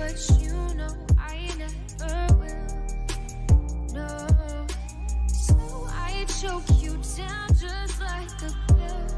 but you know I never will. No, so I choke you down just like a pill.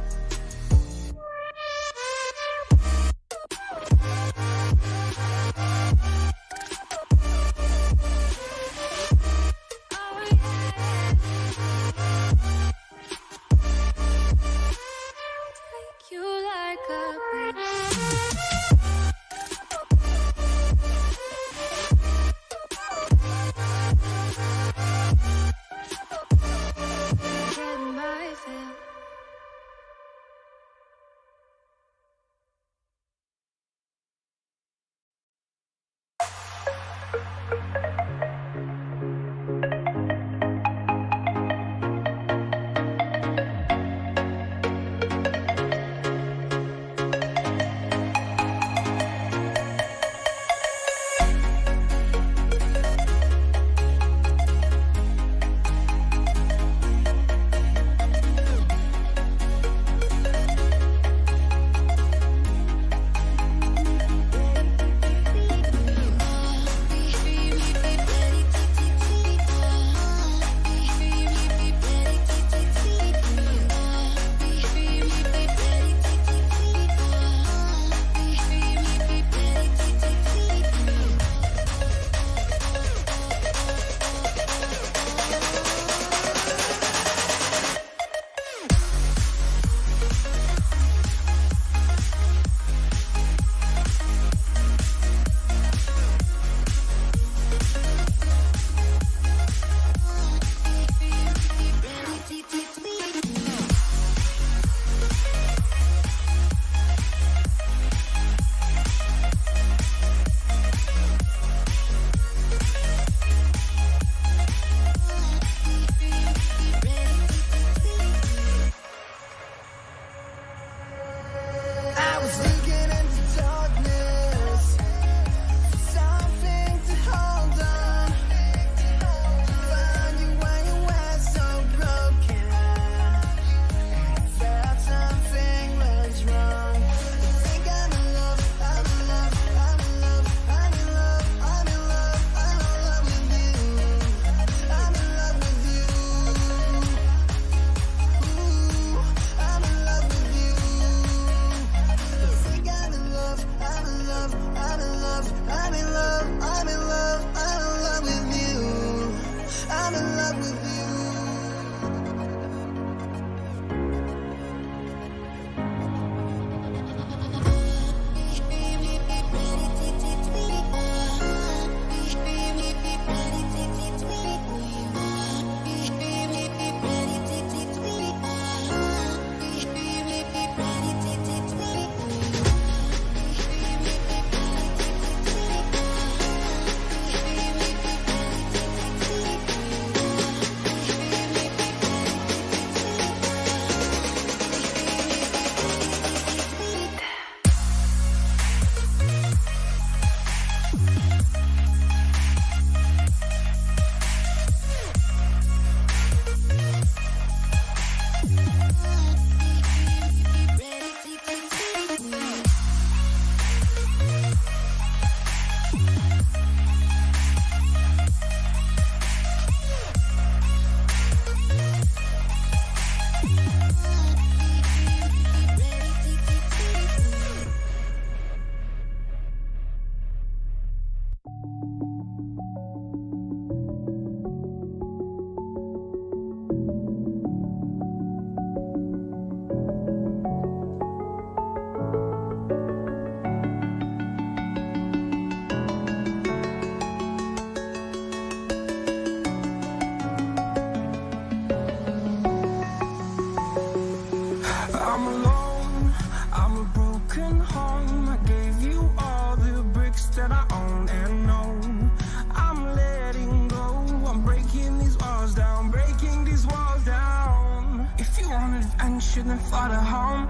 shouldn't fly to home.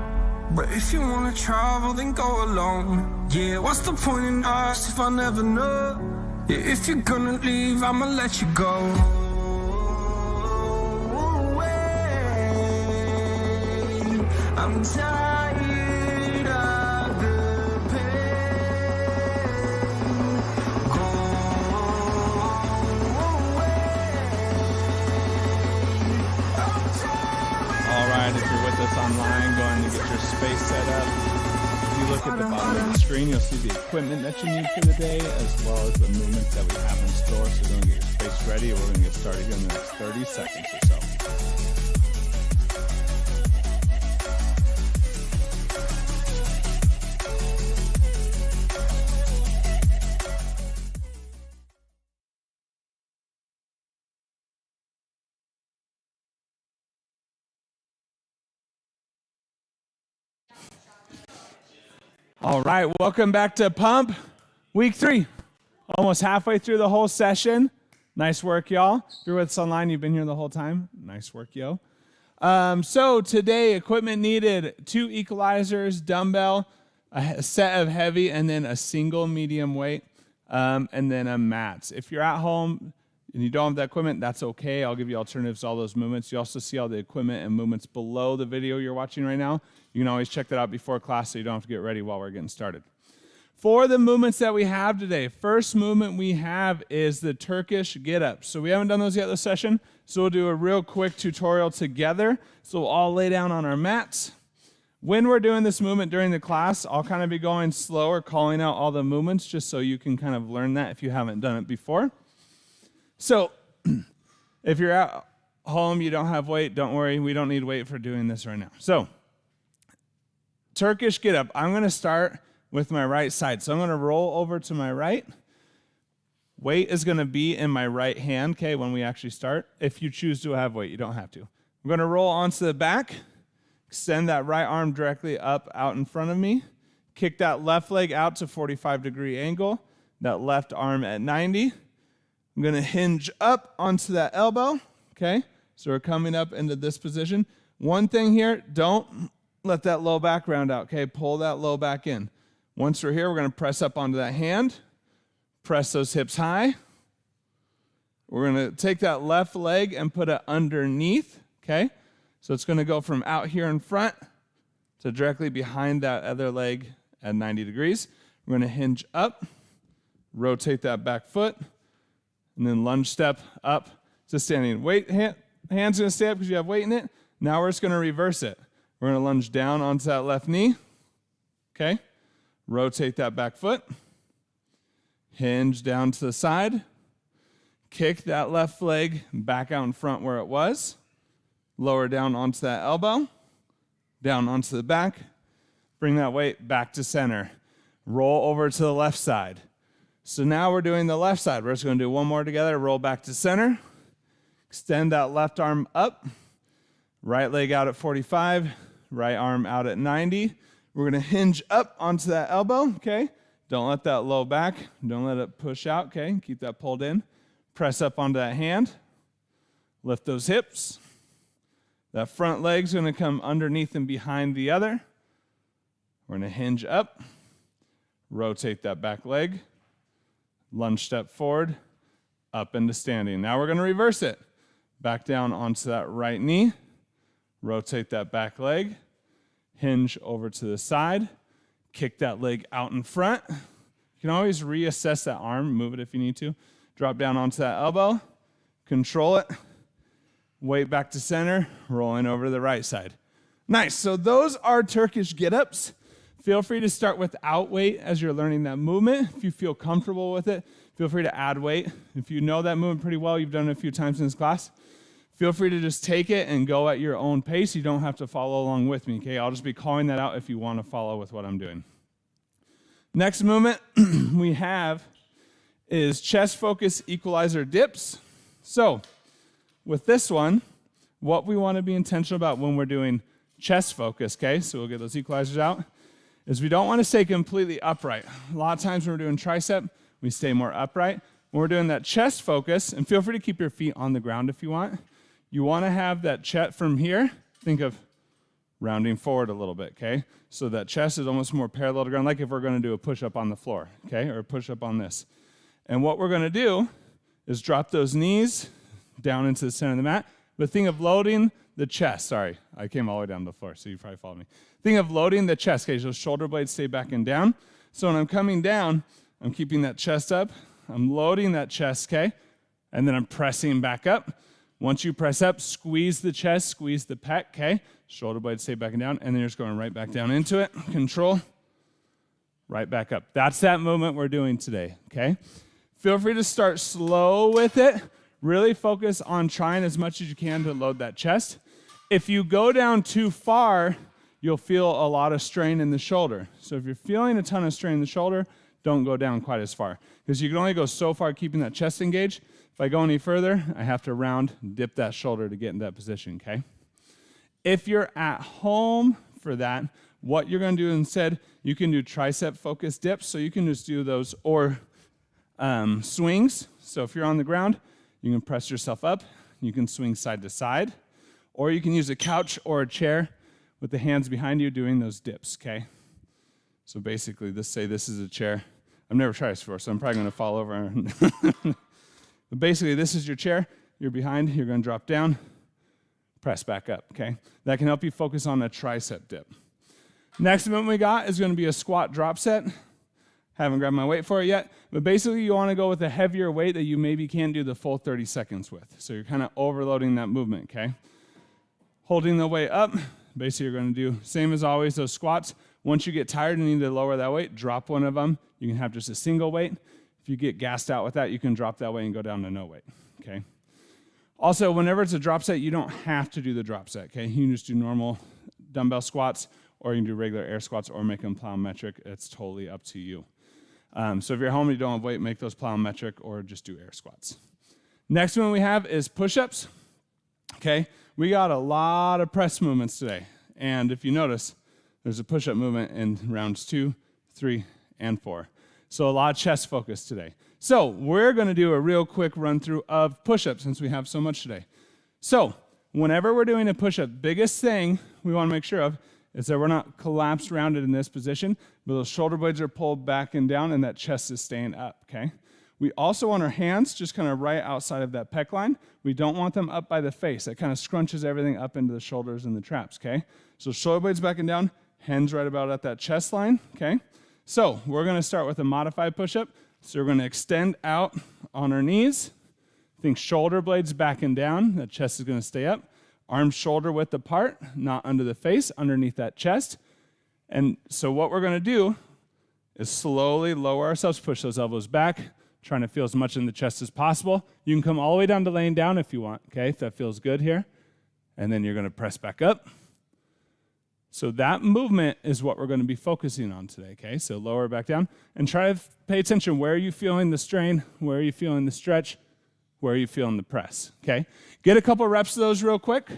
But if you wanna travel, then go alone. Yeah, what's the point in us if I never know? Yeah, if you're gonna leave, I'ma let you go. I'm tired of the pain. space set up. If you look at the bottom of the screen, you'll see the equipment that you need for the day, as well as the movements that we have in store. So go and get your space ready, and we're going to get started here in the next 30 seconds or so. All right, welcome back to Pump, week 3. Almost halfway through the whole session. Nice work, y'all. If you're with us online, you've been here the whole time. Nice work, yo. So today, equipment needed: 2 equalizers, dumbbell, a set of heavy, and then a single medium weight, and then a mat. If you're at home and you don't have that equipment, that's okay. I'll give you alternatives to all those movements. You also see all the equipment and movements below the video you're watching right now. You can always check that out before class so you don't have to get ready while we're getting started. For the movements that we have today, first movement we have is the Turkish Get Up. So we haven't done those yet this session, so we'll do a real quick tutorial together. So we'll all lay down on our mats. When we're doing this movement during the class, I'll kind of be going slower, calling out all the movements, just so you can kind of learn that if you haven't done it before. So if you're at home, you don't have weight, don't worry, we don't need weight for doing this right now. So Turkish Get Up. I'm going to start with my right side. So I'm going to roll over to my right. Weight is going to be in my right hand, okay, when we actually start. If you choose to have weight, you don't have to. I'm going to roll onto the back, extend that right arm directly up out in front of me, kick that left leg out to 45-degree angle, that left arm at 90. I'm going to hinge up onto that elbow, okay? So we're coming up into this position. One thing here, don't let that low back round out, okay? Pull that low back in. Once we're here, we're going to press up onto that hand, press those hips high. We're going to take that left leg and put it underneath, okay? So it's going to go from out here in front to directly behind that other leg at 90 degrees. We're going to hinge up, rotate that back foot, and then lunge step up to standing. Hand's going to stay up because you have weight in it. Now we're just going to reverse it. We're going to lunge down onto that left knee. Okay. Rotate that back foot. Hinge down to the side. Kick that left leg back out in front where it was. Lower down onto that elbow. Down onto the back. Bring that weight back to center. Roll over to the left side. So now we're doing the left side. We're just going to do one more together. Roll back to center. Extend that left arm up. Right leg out at 45. Right arm out at 90. We're going to hinge up onto that elbow, okay? Don't let that low back. Don't let it push out, okay? Keep that pulled in. Press up onto that hand. Lift those hips. That front leg's going to come underneath and behind the other. We're going to hinge up. Rotate that back leg. Lunge step forward. Up into standing. Now we're going to reverse it. Back down onto that right knee. Rotate that back leg. Hinge over to the side. Kick that leg out in front. You can always reassess that arm. Move it if you need to. Drop down onto that elbow. Control it. Weight back to center. Rolling over to the right side. Nice. So those are Turkish get-ups. Feel free to start without weight as you're learning that movement. If you feel comfortable with it, feel free to add weight. If you know that movement pretty well, you've done it a few times in this class, feel free to just take it and go at your own pace. You don't have to follow along with me, okay? I'll just be calling that out if you want to follow with what I'm doing. Next movement we have is chest focus equalizer dips. So with this one, what we want to be intentional about when we're doing chest focus, okay? So we'll get those equalizers out, is we don't want to stay completely upright. A lot of times when we're doing tricep, we stay more upright. When we're doing that chest focus, and feel free to keep your feet on the ground if you want, you want to have that chest from here, think of rounding forward a little bit, okay? So that chest is almost more parallel to ground, like if we're going to do a push-up on the floor, okay, or a push-up on this. And what we're going to do is drop those knees down into the center of the mat, but think of loading the chest. Sorry, I came all the way down to the floor, so you probably followed me. Think of loading the chest, okay, so shoulder blades stay back and down. So when I'm coming down, I'm keeping that chest up, I'm loading that chest, okay, and then I'm pressing back up. Once you press up, squeeze the chest, squeeze the pec, okay? Shoulder blades stay back and down, and then you're just going right back down into it. Control, right back up. That's that movement we're doing today, okay? Feel free to start slow with it. Really focus on trying as much as you can to load that chest. If you go down too far, you'll feel a lot of strain in the shoulder. So if you're feeling a ton of strain in the shoulder, don't go down quite as far, because you can only go so far keeping that chest engaged. If I go any further, I have to round, dip that shoulder to get in that position, okay? If you're at home for that, what you're going to do instead, you can do tricep-focused dips, so you can just do those, or swings. So if you're on the ground, you can press yourself up, you can swing side to side, or you can use a couch or a chair with the hands behind you doing those dips, okay? So basically, let's say this is a chair. I've never tried this before, so I'm probably going to fall over. But basically, this is your chair. You're behind. You're going to drop down, press back up, okay? That can help you focus on a tricep dip. Next movement we got is going to be a squat drop set. Haven't grabbed my weight for it yet, but basically you want to go with a heavier weight that you maybe can't do the full 30 seconds with. So you're kind of overloading that movement, okay? Holding the weight up, basically you're going to do, same as always, those squats. Once you get tired and need to lower that weight, drop one of them. You can have just a single weight. If you get gassed out with that, you can drop that weight and go down to no weight, okay? Also, whenever it's a drop set, you don't have to do the drop set, okay? You can just do normal dumbbell squats, or you can do regular air squats, or make them plyometric. It's totally up to you. So if you're home and you don't have weight, make those plyometric, or just do air squats. Next one we have is push-ups, okay? We got a lot of press movements today, and if you notice, there's a push-up movement in rounds 2, 3, and 4. So a lot of chest focus today. So we're going to do a real quick run-through of push-ups since we have so much today. So whenever we're doing a push-up, biggest thing we want to make sure of is that we're not collapsed rounded in this position, but those shoulder blades are pulled back and down and that chest is staying up, okay? We also want our hands just kind of right outside of that pec line. We don't want them up by the face. That kind of scrunches everything up into the shoulders and the traps, okay? So shoulder blades back and down, hands right about at that chest line, okay? So we're going to start with a modified push-up. So we're going to extend out on our knees. Think shoulder blades back and down. That chest is going to stay up. Arms shoulder width apart, not under the face, underneath that chest. And so what we're going to do is slowly lower ourselves, push those elbows back, trying to feel as much in the chest as possible. You can come all the way down to laying down if you want, okay, if that feels good here. And then you're going to press back up. So that movement is what we're going to be focusing on today, okay? So lower back down and try to pay attention. Where are you feeling the strain? Where are you feeling the stretch? Where are you feeling the press, okay? Get a couple reps of those real quick.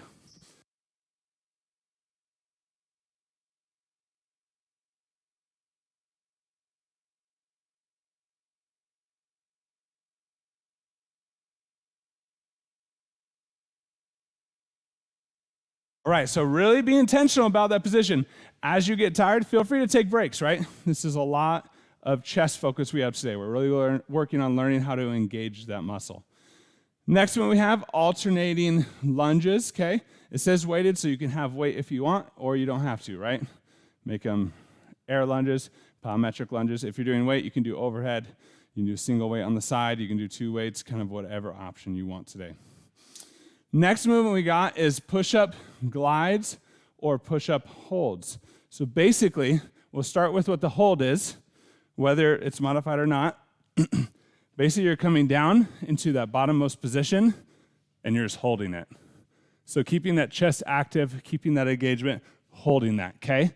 All right, so really be intentional about that position. As you get tired, feel free to take breaks, right? This is a lot of chest focus we have today. We're really working on learning how to engage that muscle. Next one we have alternating lunges, okay? It says weighted, so you can have weight if you want, or you don't have to, right? Make them air lunges, plyometric lunges. If you're doing weight, you can do overhead. You can do single weight on the side. You can do 2 weights, kind of whatever option you want today. Next movement we got is push-up glides or push-up holds. So basically, we'll start with what the hold is, whether it's modified or not. Basically, you're coming down into that bottommost position, and you're just holding it. So keeping that chest active, keeping that engagement, holding that, okay?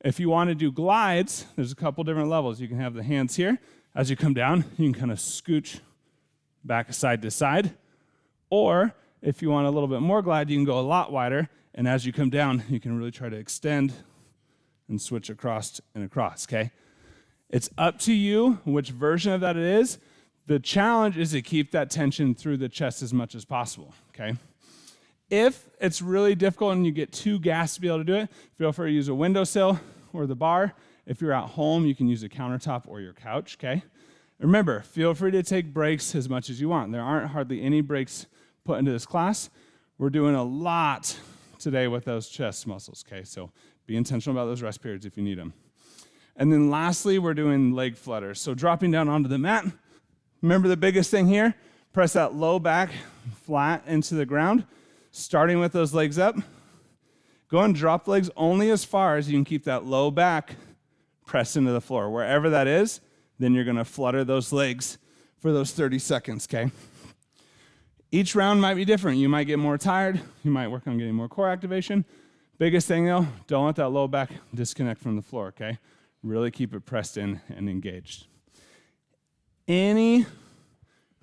If you want to do glides, there's a couple different levels. You can have the hands here. As you come down, you can kind of scooch back side to side. Or if you want a little bit more glide, you can go a lot wider, and as you come down, you can really try to extend and switch across and across, okay? It's up to you which version of that it is. The challenge is to keep that tension through the chest as much as possible, okay? If it's really difficult and you get too gassed to be able to do it, feel free to use a windowsill or the bar. If you're at home, you can use a countertop or your couch, okay? Remember, feel free to take breaks as much as you want. There aren't hardly any breaks put into this class. We're doing a lot today with those chest muscles, okay? So be intentional about those rest periods if you need them. And then lastly, we're doing leg flutters. So dropping down onto the mat. Remember the biggest thing here, Press that low back flat into the ground, starting with those legs up. Go and drop the legs only as far as you can keep that low back pressed into the floor. Wherever that is, then you're going to flutter those legs for those 30 seconds, okay? Each round might be different. You might get more tired. You might work on getting more core activation. Biggest thing, though, don't let that low back disconnect from the floor, okay? Really keep it pressed in and engaged. Any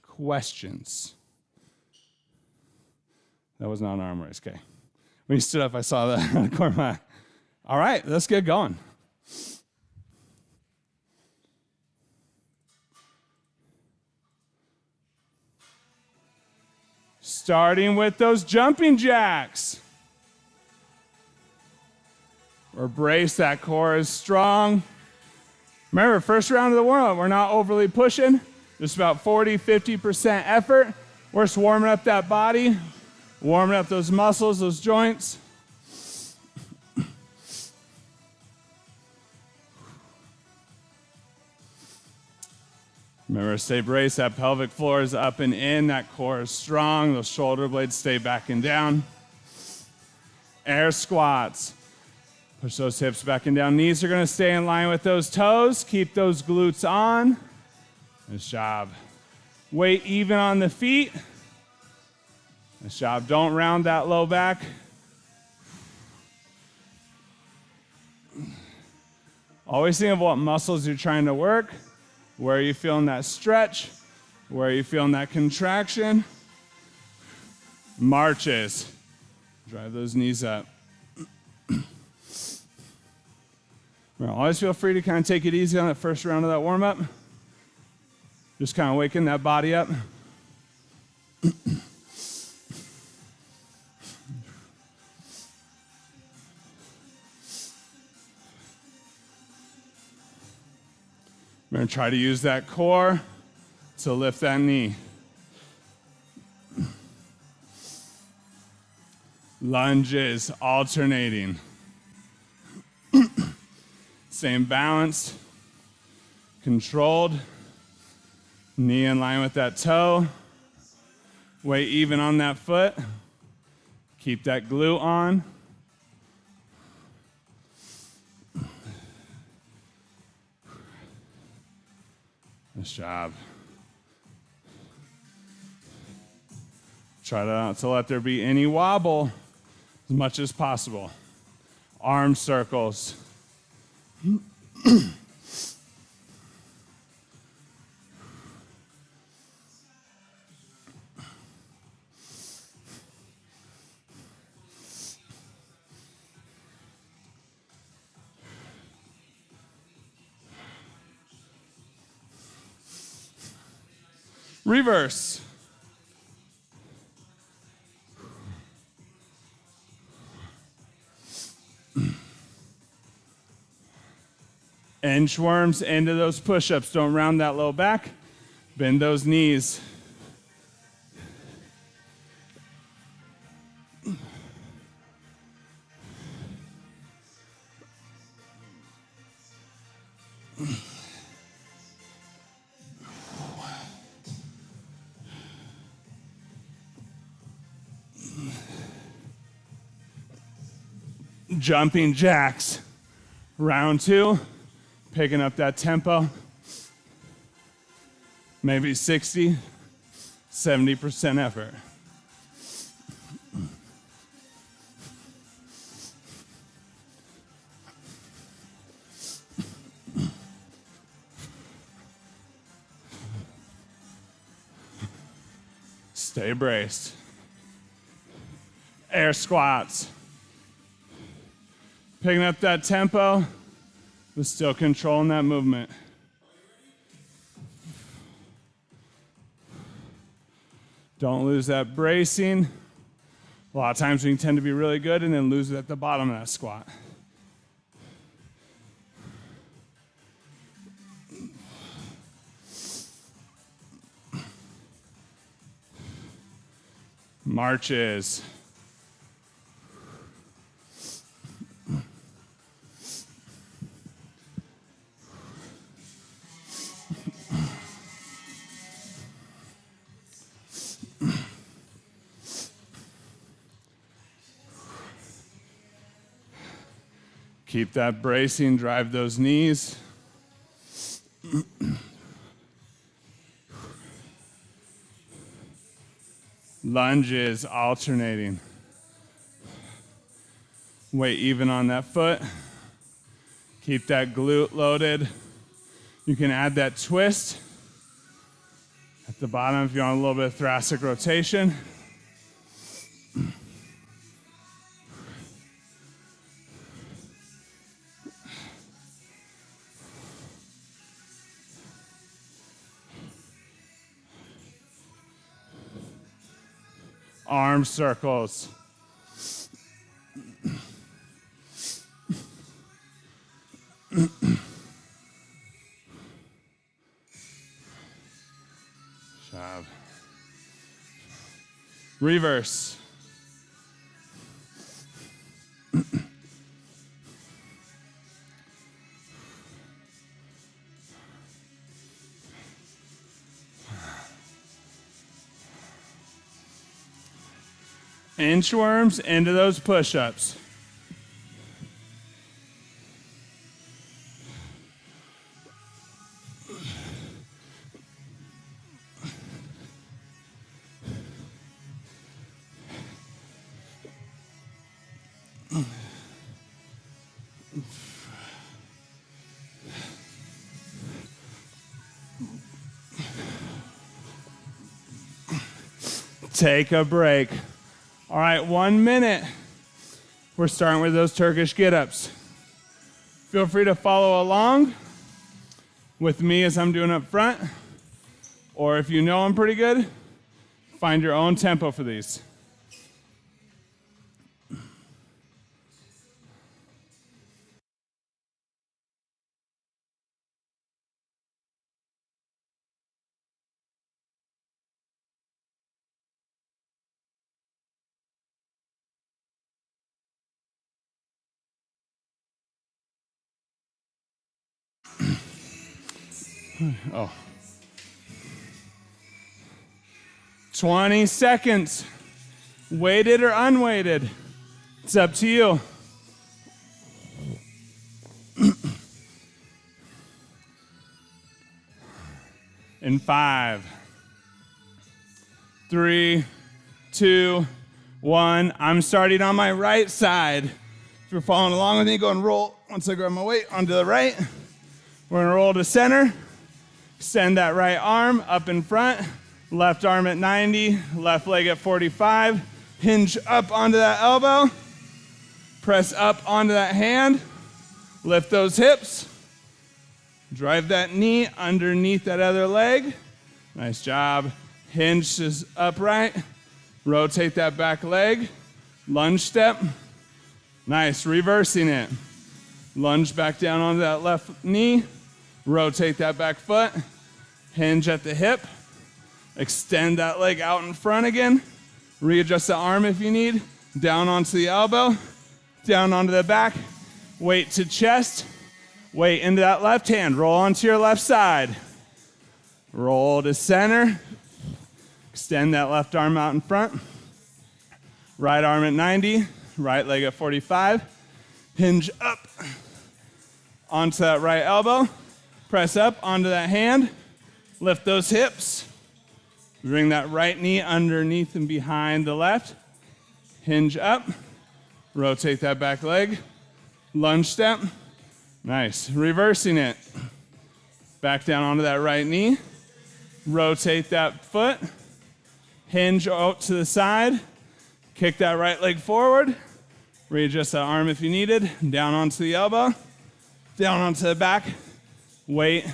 questions? That was not an arm raise, okay? When you stood up, I saw the corner of my eye. All right, let's get going. Starting with those jumping jacks. Or brace, that core is strong. Remember, first round of the warm-up, we're not overly pushing. Just about 40-50% effort. We're just warming up that body, warming up those muscles, those joints. Remember, stay braced. That pelvic floor is up and in. That core is strong. Those shoulder blades stay back and down. Air squats. Push those hips back and down. Knees are going to stay in line with those toes. Keep those glutes on. Nice job. Weight even on the feet. Nice job. Don't round that low back. Always think of what muscles you're trying to work. Where are you feeling that stretch? Where are you feeling that contraction? Marches. Drive those knees up. Always feel free to kind of take it easy on that first round of that warm-up. Just kind of waking that body up. We're going to try to use that core to lift that knee. Lunges, alternating. Staying balanced, controlled. Knee in line with that toe. Weight even on that foot. Keep that glute on. Nice job. Try not to let there be any wobble as much as possible. Arm circles. Reverse. Inchworms into those push-ups. Don't round that low back. Bend those knees. Jumping jacks. Round two. Picking up that tempo. Maybe 60, 70% effort. Stay braced. Air squats. Picking up that tempo, but still controlling that movement. Don't lose that bracing. A lot of times we can tend to be really good and then lose it at the bottom of that squat. Marches. Keep that bracing, drive those knees. Lunges alternating. Weight even on that foot. Keep that glute loaded. You can add that twist at the bottom if you want a little bit of thoracic rotation. Arm circles. Job. Reverse. Inchworms into those push-ups. Take a break. All right, 1 minute. We're starting with those Turkish get-ups. Feel free to follow along with me as I'm doing up front. Or if you know I'm pretty good, find your own tempo for these. Oh. 20 seconds. Weighted or unweighted. It's up to you. In 5, 3, 2, 1. I'm starting on my right side. If you're following along with me, go and roll. Once I grab my weight onto the right, we're gonna roll to center. Extend that right arm up in front. Left arm at 90, left leg at 45. Hinge up onto that elbow. Press up onto that hand. Lift those hips. Drive that knee underneath that other leg. Nice job. Hinge is upright. Rotate that back leg. Lunge step. Nice, reversing it. Lunge back down onto that left knee. Rotate that back foot. Hinge at the hip. Extend that leg out in front again. Readjust the arm if you need. Down onto the elbow. Down onto the back. Weight to chest. Weight into that left hand. Roll onto your left side. Roll to center. Extend that left arm out in front. Right arm at 90. Right leg at 45. Hinge up onto that right elbow. Press up onto that hand. Lift those hips. Bring that right knee underneath and behind the left. Hinge up. Rotate that back leg. Lunge step. Nice. Reversing it. Back down onto that right knee. Rotate that foot. Hinge out to the side. Kick that right leg forward. Readjust that arm if you needed. Down onto the elbow. Down onto the back. Weight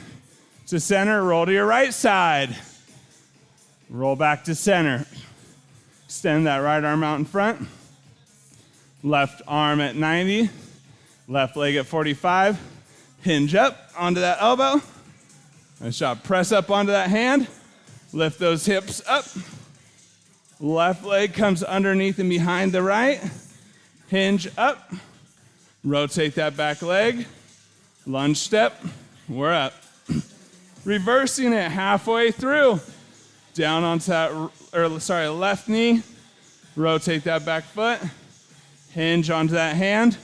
to center. Roll to your right side. Roll back to center. Extend that right arm out in front. Left arm at 90. Left leg at 45. Hinge up onto that elbow. Nice job. Press up onto that hand. Lift those hips up. Left leg comes underneath and behind the right. Hinge up. Rotate that back leg. Lunge step. We're up. Reversing it halfway through. Down onto that, left knee. Rotate that back foot. Hinge onto that hand.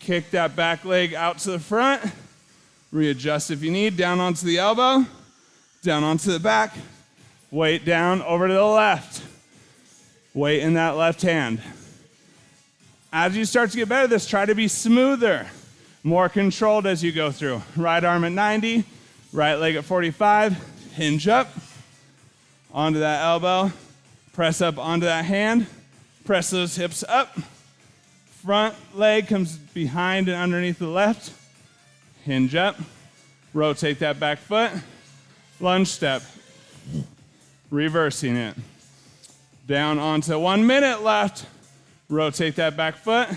Kick that back leg out to the front. Readjust if you need. Down onto the elbow. Down onto the back. Weight down over to the left. Weight in that left hand. As you start to get better at this, try to be smoother, more controlled as you go through. Right arm at 90, right leg at 45. Hinge up onto that elbow. Press up onto that hand. Press those hips up. Front leg comes behind and underneath the left. Hinge up. Rotate that back foot. Lunge step. Reversing it. Down onto 1 minute left. Rotate that back foot.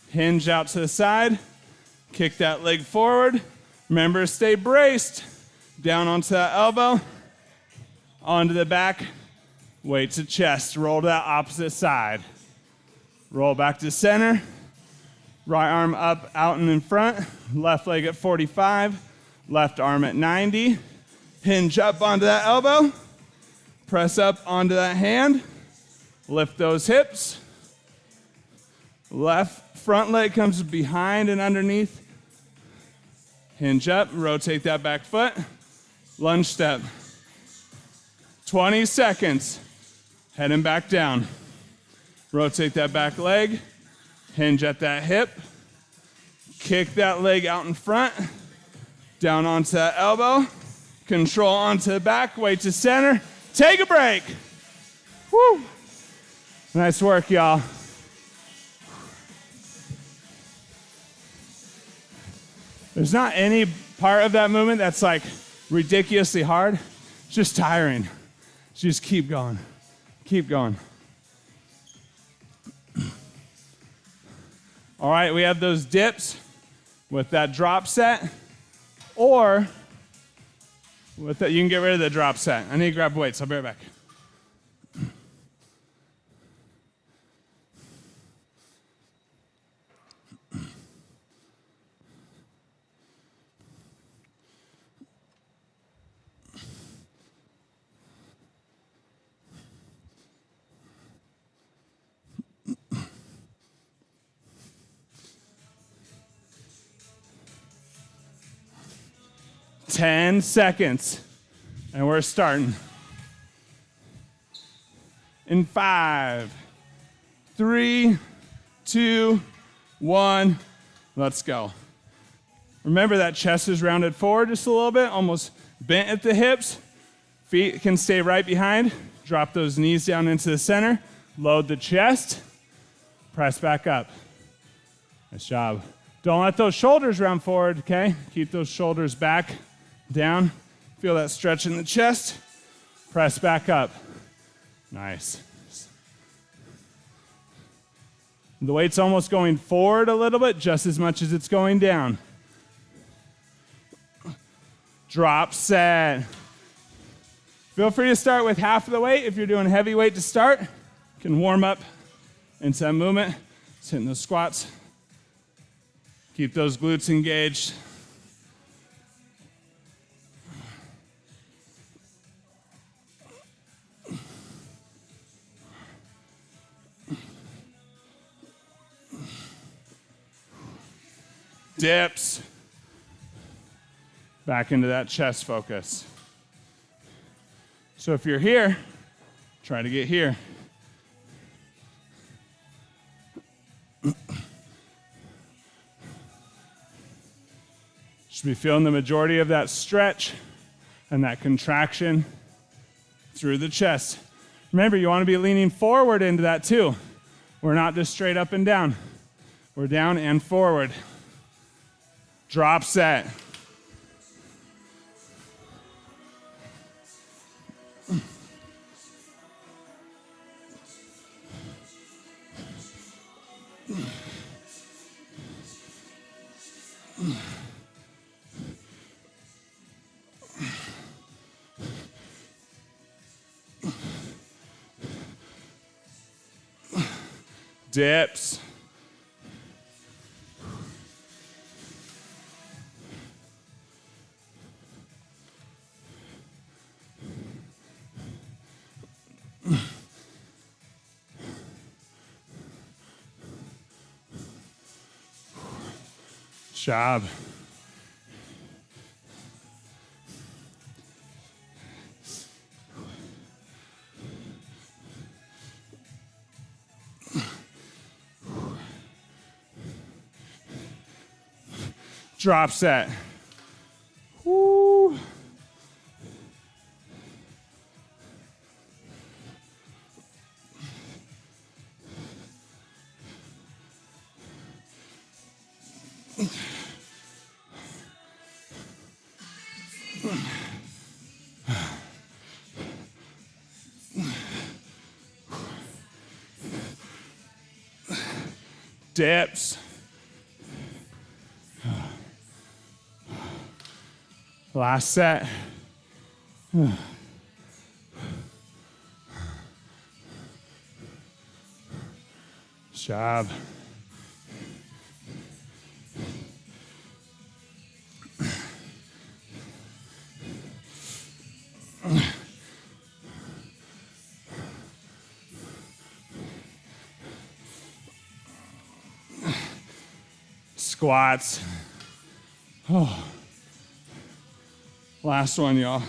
Hinge out to the side. Kick that leg forward. Remember, stay braced. Down onto that elbow. Onto the back. Weight to chest. Roll to that opposite side. Roll back to center. Right arm up, out and in front. Left leg at 45. Left arm at 90. Hinge up onto that elbow. Press up onto that hand. Lift those hips. Left front leg comes behind and underneath. Hinge up, rotate that back foot. Lunge step. 20 seconds. Heading back down. Rotate that back leg. Hinge at that hip. Kick that leg out in front. Down onto that elbow. Control onto the back, weight to center. Take a break. Woo. Nice work, y'all. There's not any part of that movement that's like ridiculously hard. It's just tiring. Just keep going. Keep going. All right, we have those dips with that drop set, or with that, you can get rid of the drop set. I need to grab weights. I'll be right back. Ten seconds, and we're starting. In 5, 3, 2, 1, let's go. Remember that chest is rounded forward just a little bit, almost bent at the hips. Feet can stay right behind. Drop those knees down into the center. Load the chest. Press back up. Nice job. Don't let those shoulders round forward, okay? Keep those shoulders back. Down, feel that stretch in the chest, press back up. Nice. The weight's almost going forward a little bit, just as much as it's going down. Drop set. Feel free to start with half of the weight. If you're doing heavy weight to start, you can warm up into that movement. Just hitting those squats. Keep those glutes engaged. Dips. Back into that chest focus. So if you're here, try to get here. Should be feeling the majority of that stretch and that contraction through the chest. Remember, you want to be leaning forward into that too. We're not just straight up and down. We're down and forward. Drop set. Dips. Job. Drop set. Woo. Dips. Last set. Job. Squats. Oh. Last one, y'all.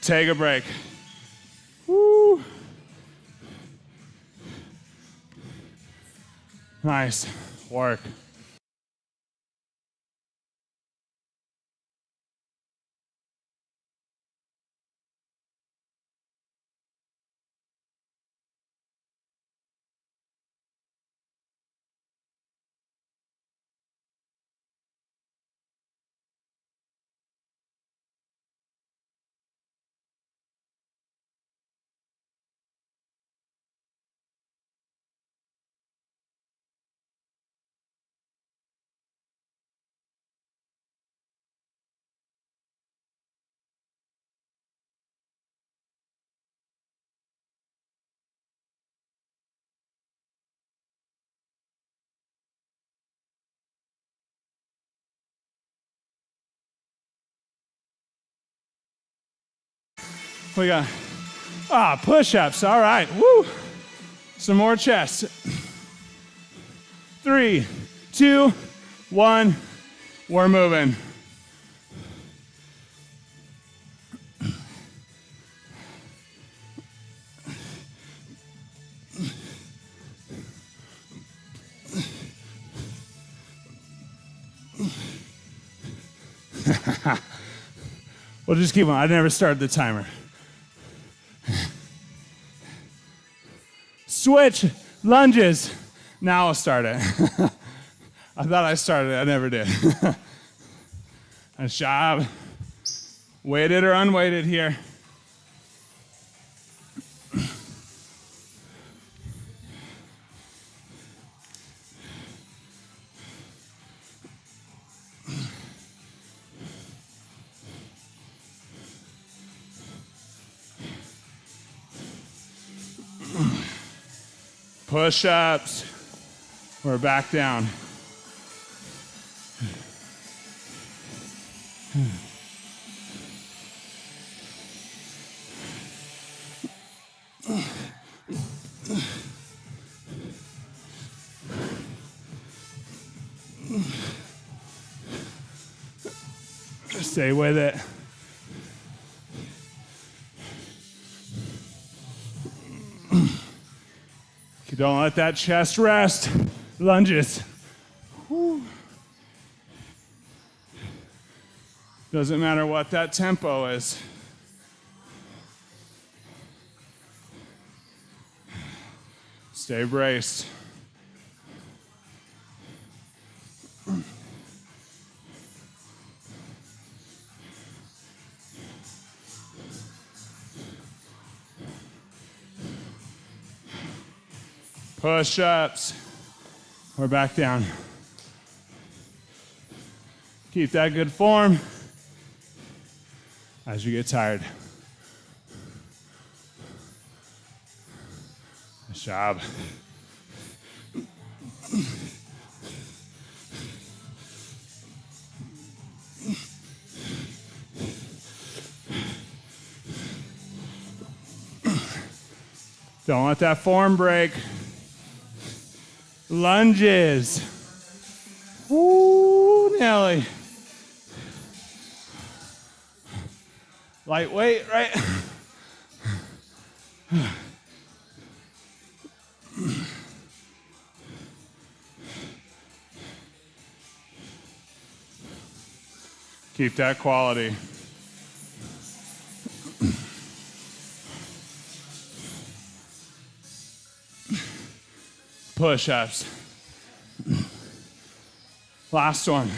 Take a break. Woo. Nice work. We got push-ups. All right. Woo. Some more chest. 3, 2, 1. We're moving. We'll just keep on. I never started the timer. Switch lunges. Now I'll start it. I thought I started it. I never did. Nice job. Weighted or unweighted here. Push-ups. We're back down. Stay with it. Don't let that chest rest. Lunges. Whew. Doesn't matter what that tempo is. Stay braced. Push-ups. We're back down. Keep that good form as you get tired. Nice job. Don't let that form break. Lunges. Woo, Nelly. Lightweight, right? Keep that quality. Push-ups. Last one.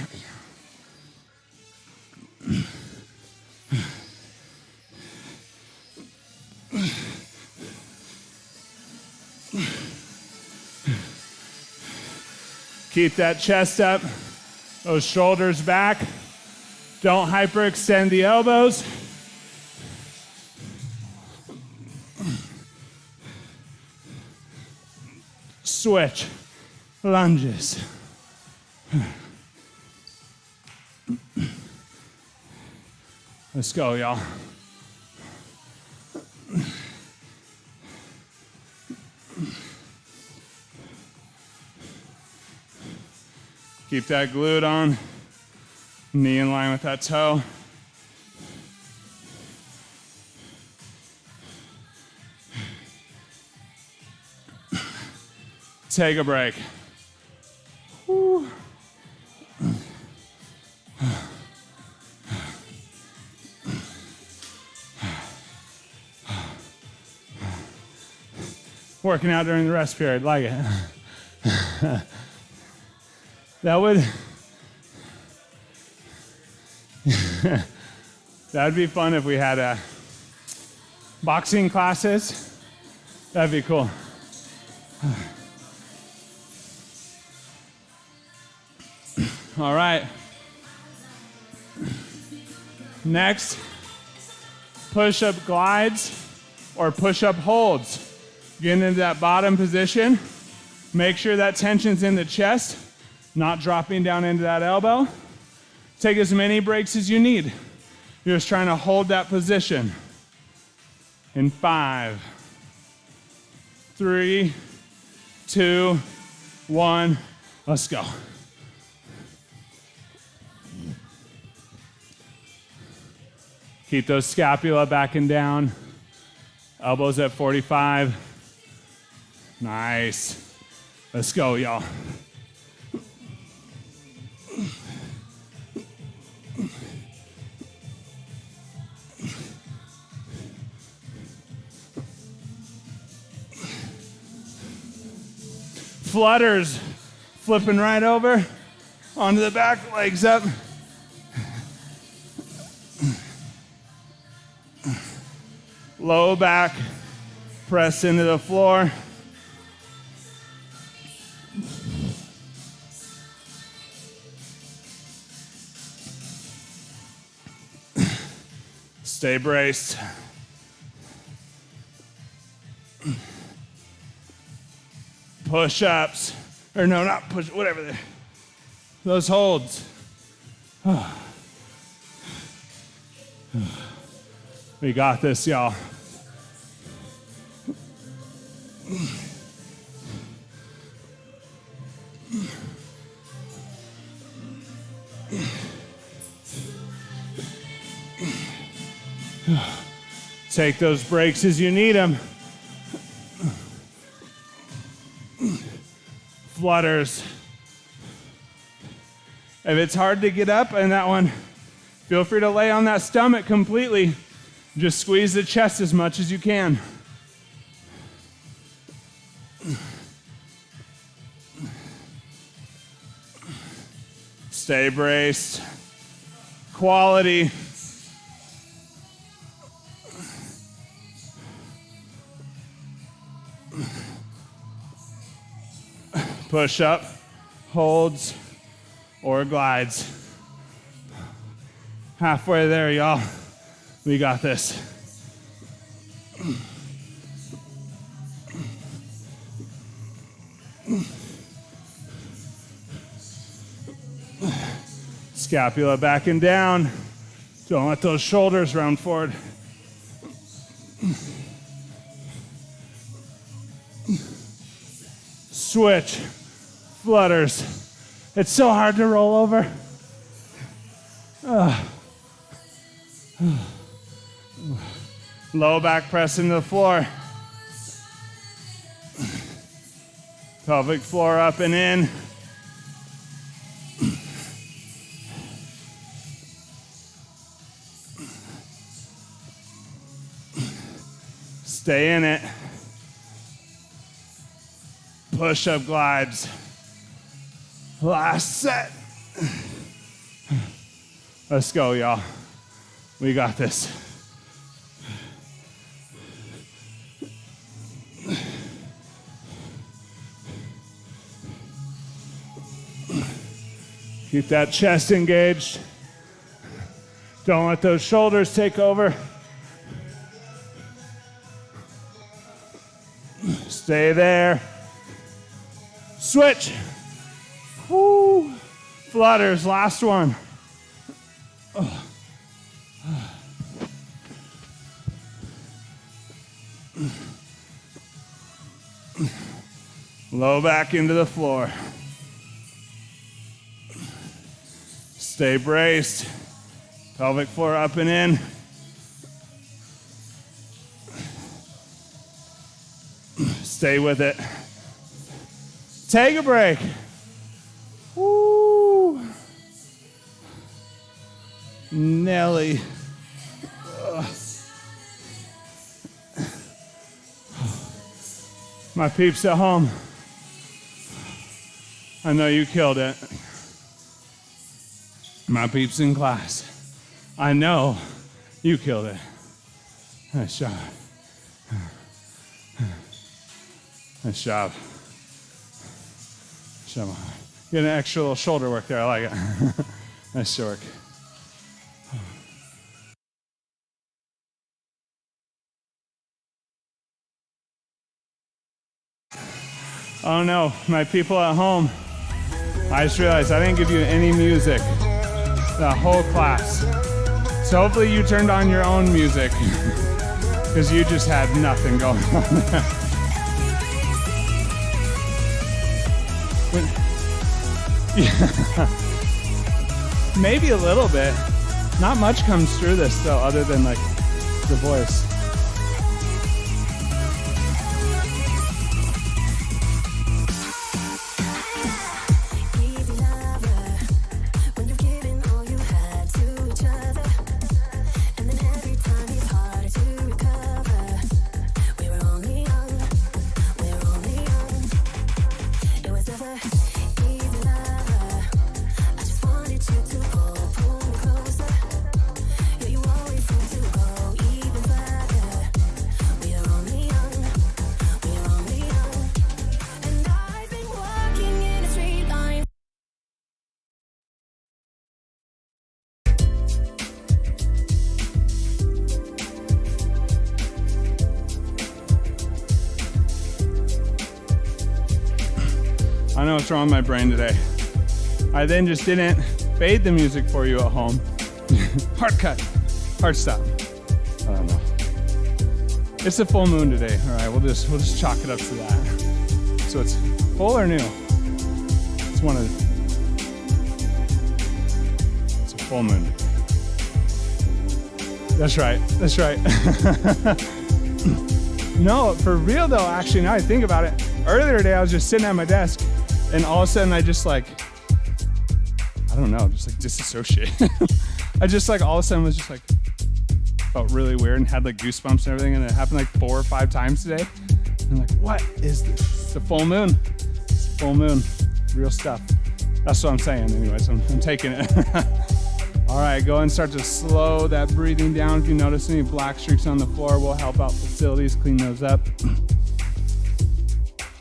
Keep that chest up, those shoulders back. Don't hyperextend the elbows. Switch, lunges. Let's go, y'all. Keep that glute on, knee in line with that toe. Take a break. Whew. Working out during the rest period, like it. That would be fun if we had boxing classes. That'd be cool. All right. Next, push-up glides or push-up holds. Getting into that bottom position. Make sure that tension's in the chest, not dropping down into that elbow. Take as many breaks as you need. You're just trying to hold that position. In 5, 3, 2, 1, let's go. Keep those scapula back and down. Elbows at 45. Nice. Let's go, y'all. Flutters, flipping right over onto the back, legs up. Low back, press into the floor. Stay braced. Push-ups, or no, not push, whatever. Those holds. We got this, y'all. Take those breaks as you need them. Flutters. If it's hard to get up in that one, feel free to lay on that stomach completely. Just squeeze the chest as much as you can. Stay braced. Quality. Push up, holds, or glides. Halfway there, y'all. We got this. Scapula back and down. Don't let those shoulders round forward. Switch. Flutters. It's so hard to roll over. Low back press into the floor. Pelvic floor up and in. Stay in it. Push-up glides. Last set. Let's go, y'all. We got this. Keep that chest engaged. Don't let those shoulders take over. Stay there. Switch. Woo. Flutters, last one. Low back into the floor. Stay braced. Pelvic floor up and in. Stay with it. Take a break. Woo. Nelly. My peeps at home, I know you killed it. My peeps in class, I know you killed it. Nice job. Nice job. Get an extra little shoulder work there, I like it. Nice work. Oh no, my people at home, I just realized I didn't give you any music the whole class. So hopefully you turned on your own music because you just had nothing going on there. Yeah. Maybe a little bit. Not much comes through this though, other than like the voice. I know what's wrong with my brain today. I then just didn't fade the music for you at home. Hard cut, hard stop. I don't know. It's a full moon today. All right, we'll just chalk it up to that. So it's full or new? It's one of the, it's a full moon. That's right. That's right. No, for real though. Actually, now I think about it. Earlier today, I was just sitting at my desk. And all of a sudden I just like, I don't know, just like disassociate. I just like all of a sudden was just like, felt really weird and had like goosebumps and everything. And it happened like 4 or 5 times today. And I'm like, what is this? It's a full moon. It's a full moon. Real stuff. That's what I'm saying anyways. I'm taking it. All right, go ahead and start to slow that breathing down. If you notice any black streaks on the floor, we'll help out facilities, clean those up.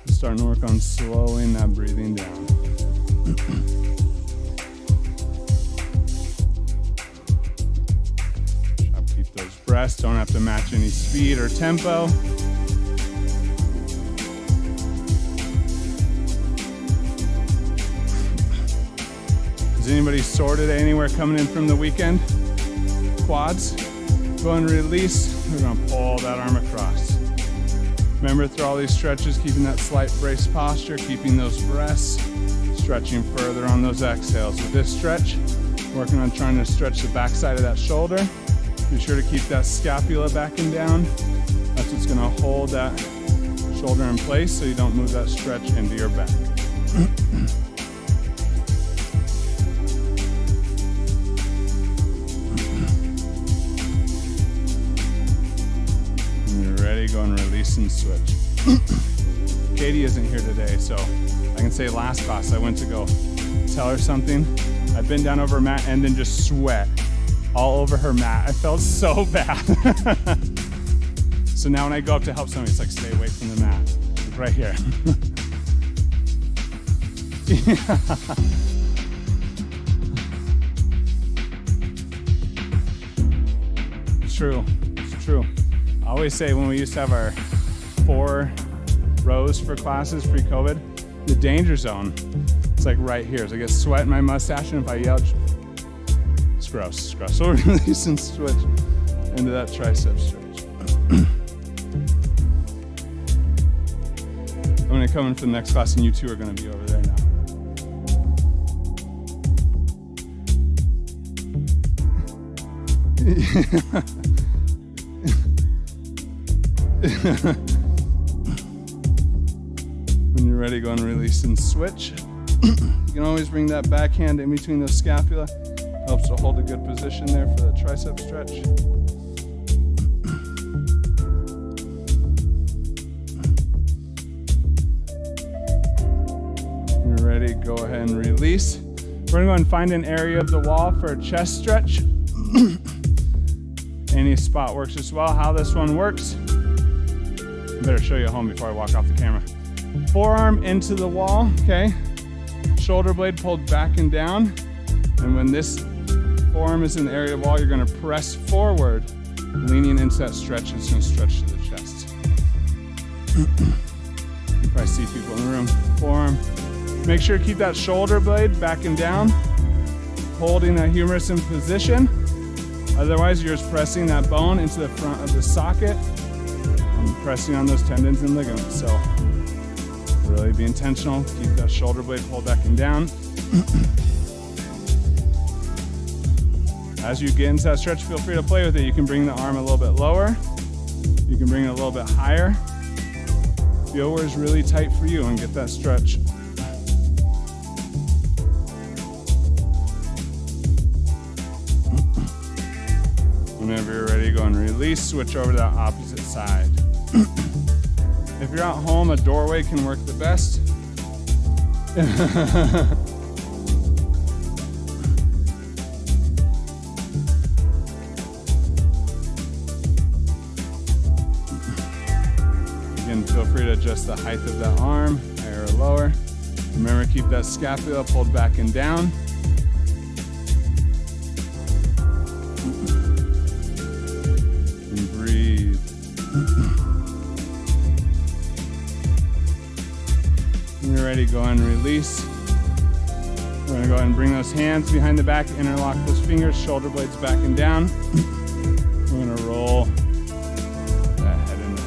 Starting to work on slowing that breathing down. Keep those breaths, don't have to match any speed or tempo. anybody sore today anywhere coming in from the weekend? Quads. Go and release. We're gonna pull that arm across. Remember, through all these stretches, keeping that slight brace posture, keeping those breaths, stretching further on those exhales. With this stretch, working on trying to stretch the backside of that shoulder. Be sure to keep that scapula back and down. That's what's gonna hold that shoulder in place so you don't move that stretch into your back. When you're ready, go and release and switch. Katie isn't here today, so I can say last class I went to go tell her something. I bent down over her mat and then just sweat all over her mat. I felt so bad. So now when I go up to help somebody, it's like, stay away from the mat. Like right here. It's true. It's true. I always say when we used to have our 4 rows for classes pre-COVID, the danger zone, it's like right here. So I get sweat in my mustache, and if I yell, it's gross. It's gross. So release and switch into that tricep stretch. I'm going to come in for the next class, and you two are going to be over there now. When you're ready, go and release and switch. You can always bring that back hand in between those scapula. Helps to hold a good position there for the tricep stretch. When you're ready, go ahead and release. We're gonna go and find an area of the wall for a chest stretch. Any spot works as well. How this one works, I better show you at home before I walk off the camera. Forearm into the wall, okay? Shoulder blade pulled back and down. And when this forearm is in the area of the wall, you're gonna press forward, leaning into that stretch. It's gonna stretch to the chest. You probably see people in the room. Forearm. Make sure to keep that shoulder blade back and down, holding that humerus in position. Otherwise, you're just pressing that bone into the front of the socket and pressing on those tendons and ligaments. So really be intentional. Keep that shoulder blade pulled back and down. As you get into that stretch, feel free to play with it. You can bring the arm a little bit lower. You can bring it a little bit higher. Feel where it's really tight for you and get that stretch. Whenever you're ready, go and release. Switch over to the opposite side. If you're at home, a doorway can work the best. Again, feel free to adjust the height of that arm, higher or lower. Remember, keep that scapula pulled back and down. And breathe. When you're ready, go and release. We're gonna go ahead and bring those hands behind the back, interlock those fingers, shoulder blades back and down. We're gonna roll that head and neck.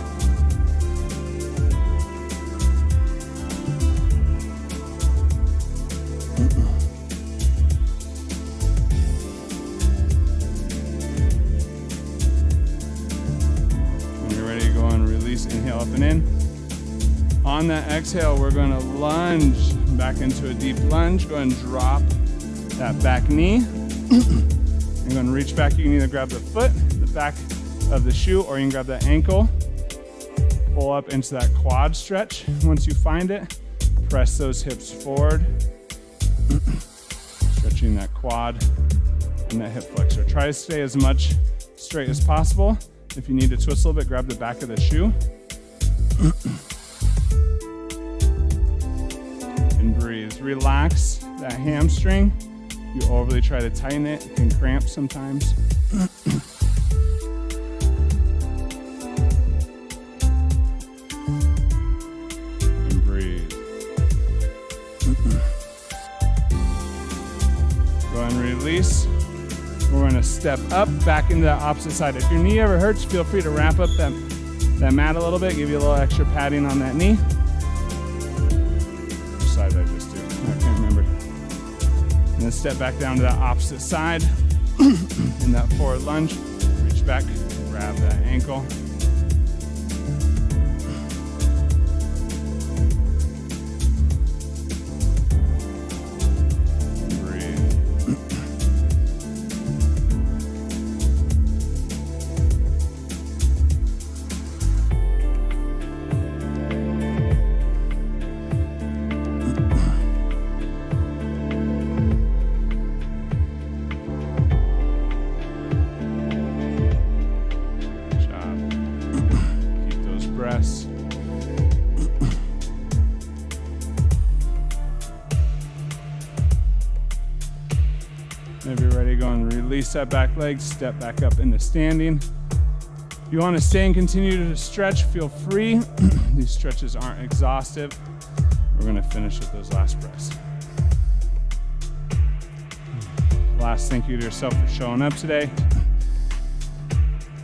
When you're ready, go and release, inhale up and in. On that exhale, we're going to lunge back into a deep lunge. Go ahead and drop that back knee. You're going to reach back. You can either grab the foot, the back of the shoe, or you can grab the ankle. Pull up into that quad stretch. Once you find it, press those hips forward. Stretching that quad and that hip flexor. Try to stay as much straight as possible. If you need to twist a little bit, grab the back of the shoe. And breathe. Relax that hamstring. You overly try to tighten it, it can cramp sometimes. And breathe. and release. We're gonna step up, back into the opposite side. If your knee ever hurts, feel free to wrap up that mat a little bit, give you a little extra padding on that knee. Which side did I just do? I can't remember. And then step back down to the opposite side. In that forward lunge, reach back, grab that ankle. If you're ready, go and release that back leg, step back up into standing. If you want to stay and continue to stretch, feel free. These stretches aren't exhaustive. We're going to finish with those last breaths. Last, thank you to yourself for showing up today.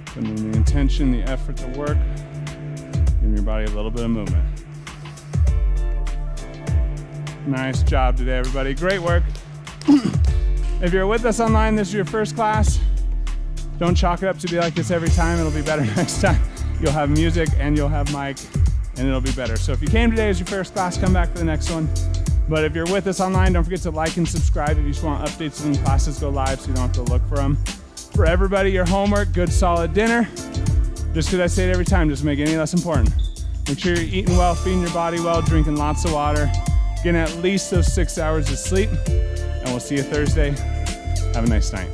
Putting in the intention, the effort, the work. Giving your body a little bit of movement. Nice job today, everybody. Great work. If you're with us online, this is your first class. Don't chalk it up to be like this every time. It'll be better next time. You'll have music and you'll have mic and it'll be better. So if you came today as your first class, come back for the next one. But if you're with us online, don't forget to like and subscribe if you just want updates when classes go live so you don't have to look for them. For everybody, your homework, good solid dinner. Just because I say it every time doesn't make it any less important. Make sure you're eating well, feeding your body well, drinking lots of water, getting at least those 6 hours of sleep. And we'll see you Thursday. Have a nice night.